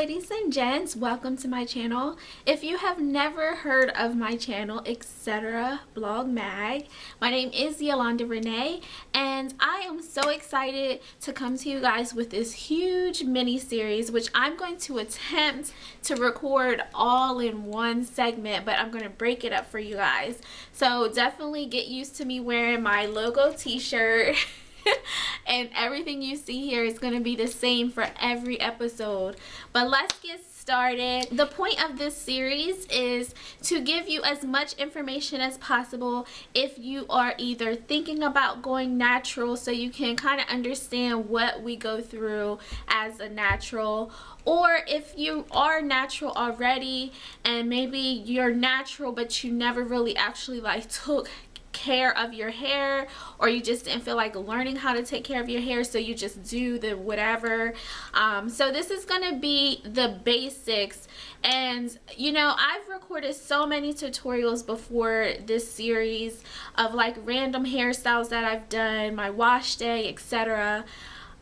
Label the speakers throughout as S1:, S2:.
S1: ladies and gents, welcome to my channel. If you have never heard of my channel, etc. blog mag, my name is Yolanda Renee, and I am so excited to come to you guys with this huge mini series, which I'm going to attempt to record all in one segment, but I'm going to break it up for you guys. So definitely get used to me wearing my logo t-shirt. And everything you see here is going to be the same for every episode. But let's get started. The point of this series is to give you as much information as possible if you are either thinking about going natural, so you can kind of understand what we go through as a natural, or if you are natural already and maybe you're natural but you never really actually took care of your hair, or you just didn't feel like learning how to take care of your hair, so you just do the whatever. So this is gonna be the basics, and you know, I've recorded so many tutorials before this series of random hairstyles that I've done, my wash day, etc.,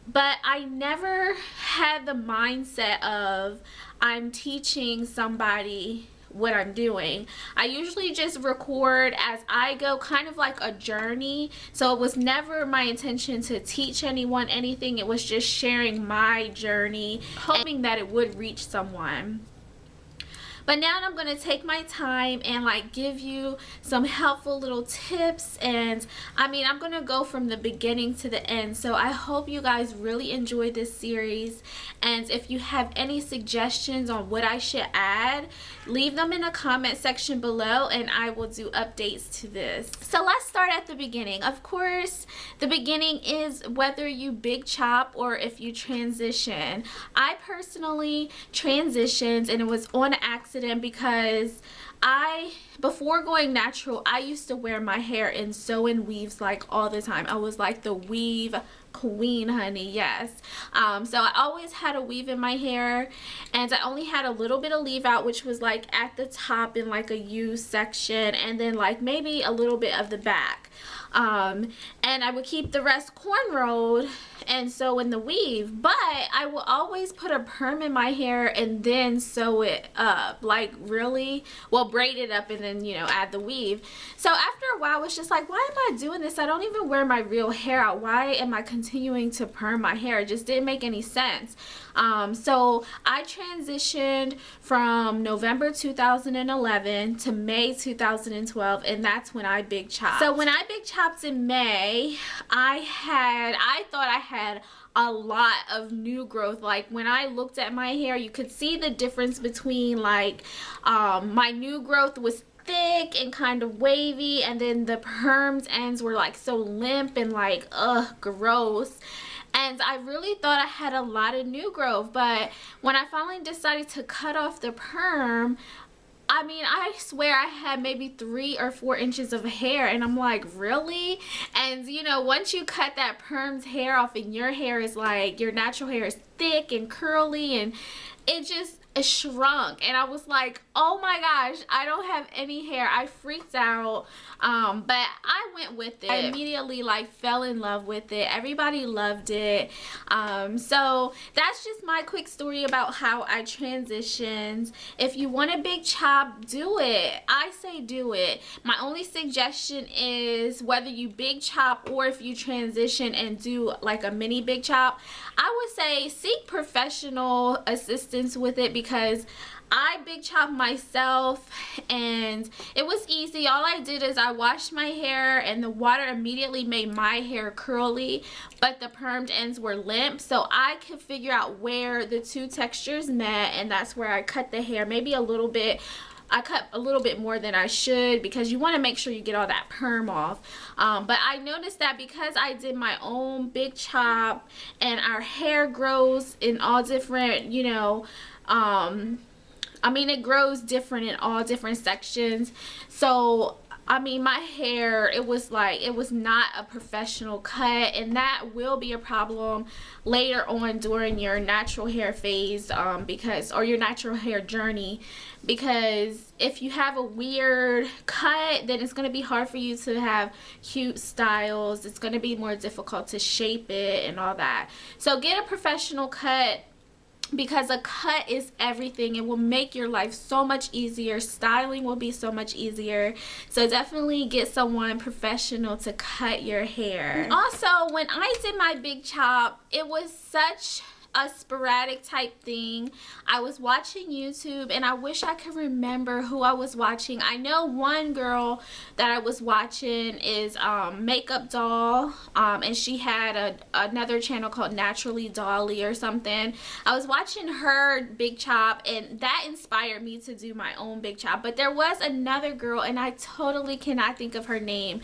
S1: but I never had the mindset of I'm teaching somebody what I'm doing. I usually just record as I go, kind of like a journey. So it was never my intention to teach anyone anything. It was just sharing my journey, hoping that it would reach someone. But now I'm going to take my time and give you some helpful little tips, and I mean, I'm going to go from the beginning to the end. So I hope you guys really enjoy this series, and if you have any suggestions on what I should add, leave them in the comment section below and I will do updates to this. So let's start at the beginning. Of course, the beginning is whether you big chop or if you transition. I personally transitioned, and it was on accident because before going natural, I used to wear my hair in sew-in weaves all the time. I was like the weave queen, honey. Yes. So I always had a weave in my hair, and I only had a little bit of leave out, which was at the top in a U section, and then maybe a little bit of the back. And I would keep the rest cornrowed and sew in the weave, but I will always put a perm in my hair and then sew it up, braid it up and then, add the weave. So after a while, it's just why am I doing this? I don't even wear my real hair out. Why am I continuing to perm my hair? It just didn't make any sense. So I transitioned from November 2011 to May 2012, and that's when I big chopped. So when I big chopped in May, I thought I had a lot of new growth. When I looked at my hair, you could see the difference between my new growth was thick and kind of wavy, and then the permed ends were so limp and gross. And I really thought I had a lot of new growth, but when I finally decided to cut off the perm, I mean, I swear I had maybe 3 or 4 inches of hair, and I'm like, really? And once you cut that permed hair off and your hair is your natural hair is thick and curly, and it shrunk, and I was like, oh my gosh, I don't have any hair. I freaked out, but I went with it. I immediately fell in love with it. Everybody loved it. So that's just my quick story about how I transitioned. If you want a big chop, do it. I say do it. My only suggestion is whether you big chop or if you transition and do a mini big chop, I would say seek professional assistance with it, because I big chopped myself and it was easy. All I did is I washed my hair, and the water immediately made my hair curly, but the permed ends were limp, so I could figure out where the two textures met, and that's where I cut the hair. Maybe a little bit. I cut a little bit more than I should, because you want to make sure you get all that perm off. But I noticed that because I did my own big chop, and our hair grows in all different, I mean, it grows different in all different sections. So I mean, my hair, it was not a professional cut, and that will be a problem later on during your natural hair phase, or your natural hair journey, because if you have a weird cut, then it's going to be hard for you to have cute styles. It's going to be more difficult to shape it and all that. So get a professional cut. because a cut is everything. It will make your life so much easier. Styling will be so much easier. So definitely get someone professional to cut your hair. Also, when I did my big chop, it was such a sporadic type thing. I was watching YouTube and I wish I could remember who I was watching. I know one girl that I was watching is Makeup Doll, and she had another channel called Naturally Dolly or something. I was watching her big chop and that inspired me to do my own big chop. But there was another girl and I totally cannot think of her name.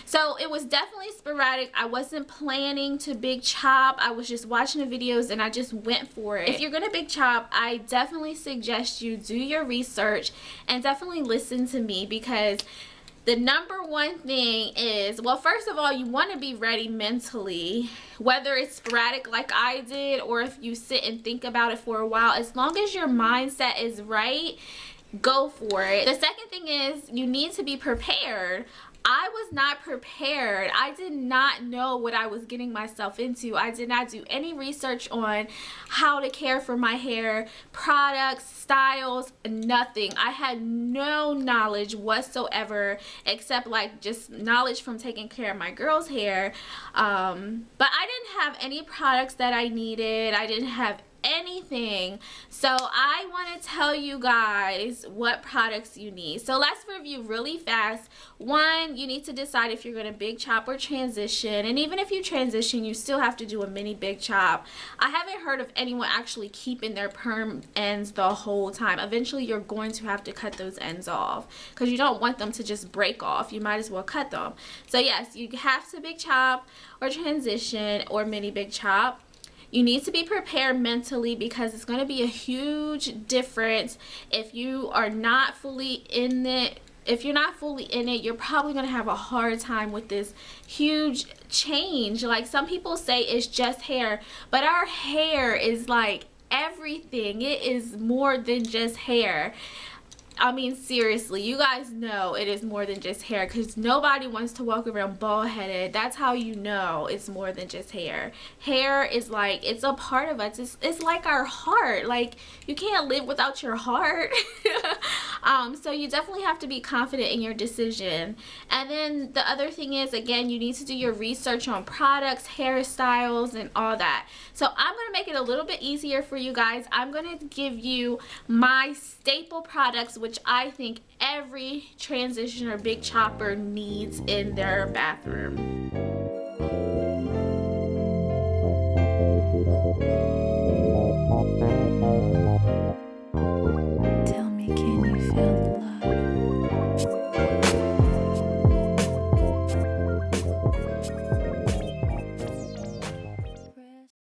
S1: So it was definitely sporadic. I wasn't planning to big chop. I was just watching the videos and I just went for it. If you're gonna big chop, I definitely suggest you do your research and definitely listen to me, because the number one thing is, well, first of all, you want to be ready mentally, whether it's sporadic like I did or if you sit and think about it for a while. As long as your mindset is right, go for it. The second thing is you need to be prepared. I was not prepared. I did not know what I was getting myself into. I did not do any research on how to care for my hair, products, styles, nothing. I had no knowledge whatsoever except like just knowledge from taking care of my girl's hair. But I didn't have any products that I needed. I didn't have anything. So I want to tell you guys what products you need. So let's review really fast. One, you need to decide if you're going to big chop or transition. And even if you transition, you still have to do a mini big chop. I haven't heard of anyone actually keeping their perm ends the whole time. Eventually you're going to have to cut those ends off because you don't want them to just break off. You might as well cut them. So yes, you have to big chop or transition or mini big chop. You need to be prepared mentally because it's going to be a huge difference if you are not fully in it. If you're not fully in it, you're probably going to have a hard time with this huge change. Like some people say it's just hair, but our hair is like everything. It is more than just hair. I mean, seriously, you guys know it is more than just hair because nobody wants to walk around bald headed. That's how you know it's more than just hair. Hair is like, it's a part of us. It's like our heart. Like, you can't live without your heart. So you definitely have to be confident in your decision. And then the other thing is, again, you need to do your research on products, hairstyles, and all that. So I'm going to make it a little bit easier for you guys. I'm going to give you my staple products, which I think every transition or big chopper needs in their bathroom.